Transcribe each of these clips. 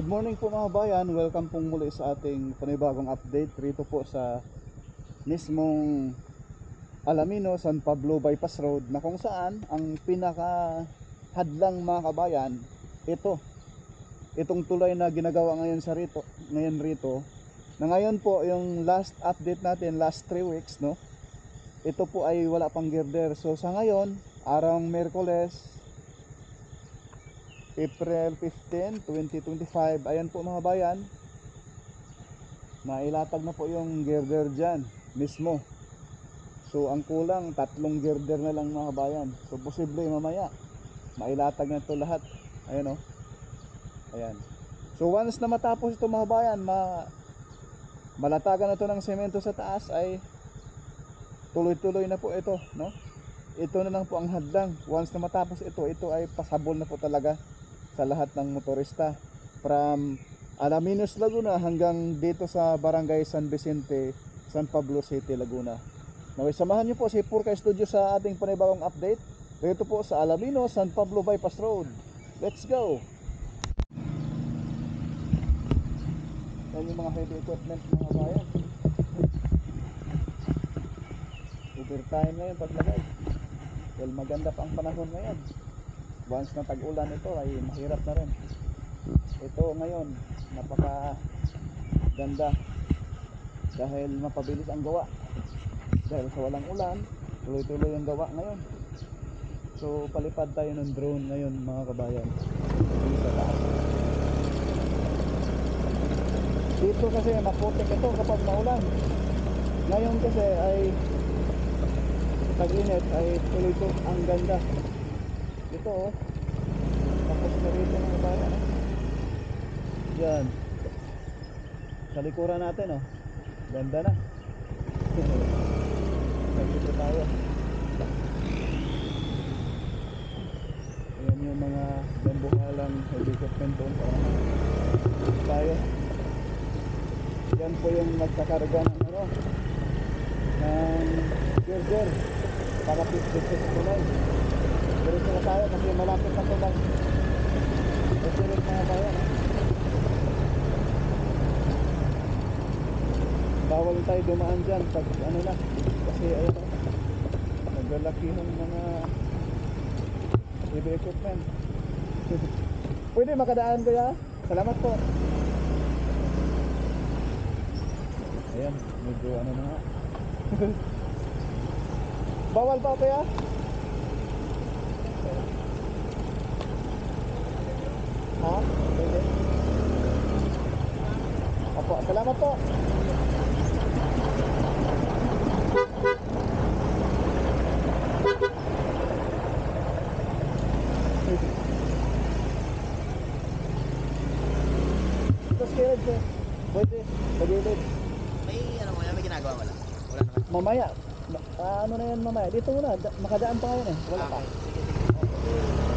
Good morning po mga bayan, welcome pong muli sa ating panibagong update rito po sa mismong Alamino, San Pablo Bypass Road, na kung saan ang pinaka hadlang mga kabayan, itong tulay na ginagawa ngayon rito, na ngayon po yung last update natin, last 3 weeks, no? Ito po ay wala pang girder. So sa ngayon, araw Miyerkules, April 15, 2025. Ayan po mga bayan, nailatag na po yung girder dyan mismo. So ang kulang 3 girder na lang mga bayan. So posible mamaya mailatag na ito lahat. Ayan o. Ayan. So once na matapos ito mga bayan, malatagan na ito ng semento sa taas, ay tuloy-tuloy na po ito, no? Ito na lang po ang hadlang. Once na matapos ito ay pasabol na po talaga sa lahat ng motorista from Alaminos, Laguna hanggang dito sa Barangay San Vicente, San Pablo City, Laguna. Naway samahan niyo po si Purka Studio sa ating panibagong update dito po sa Alaminos, San Pablo Bypass Road. Let's go! Yan yung mga heavy equipment mga bayan. Overtime ngayon paglagay. Well, maganda pa ang panahon ngayon. Once na tag-ulan ito ay mahirap na rin. Ito ngayon napaka ganda dahil mapabilis ang gawa. Dahil sa walang ulan, tuloy-tuloy ang gawa ngayon. So palipad tayo ng drone ngayon mga kabayan. Dito kasi maputik ito kapag maulan. Ngayon kasi ay tag-init, ay tuloy-tuloy ang ganda. Ito oh, tapos na rito mga kabayan, yan sa likuran natin oh, ganda na. Dito tayo, ayan yung mga bambuhalang helicopter doon tayo. Yan po yung nagkakarga ng ng girder para pit-pit sa tulay. Diretso na tayo kasi malapit na ito lang. Ito rin mga bayan. Bawal tayo dumaan dyan pag ano na, kasi ayun naglalakihang mga heavy equipment. Pwede makadaan kuya? Salamat po. Ayan, medyo ano na nga. Bawal pa kuya? Ha? Pwede. Opo, salamat po. Tapos kilid siya. Pwede, pag-ilid. May ginagawa wala? Wala naman. Mamaya, ano na yan mamaya? Dito muna, makadaan pa ngayon eh. Wala pa. Sige, sige.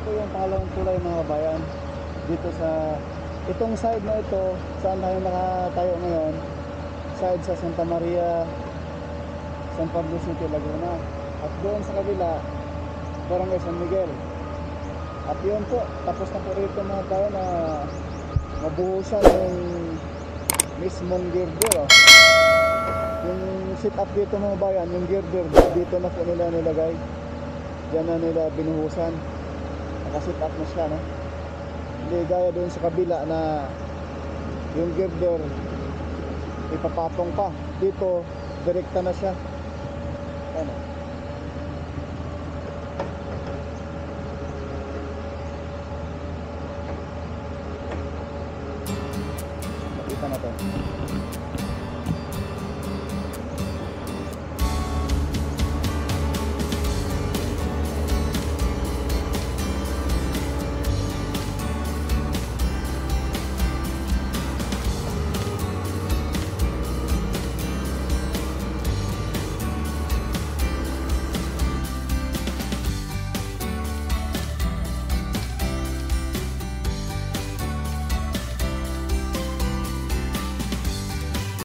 po yung pangalawang tulay mga bayan. Dito sa itong side na ito, saan tayo nakatayo ngayon, side sa Santa Maria, San Pablo City, Laguna. At doon sa kabila, Barangay San Miguel. At yun po, tapos na po rito mga bayan na mabuhusan yung mismong girder. Oh. Yung sit up dito mga bayan, yung girder dito na po nila nilagay. Diyan na nila binuhusan. Nakasit up na siya, no? Hindi gaya doon sa kabila na yung girder ipapatong pa. Dito, direkta na siya. Ano? Nakita na to.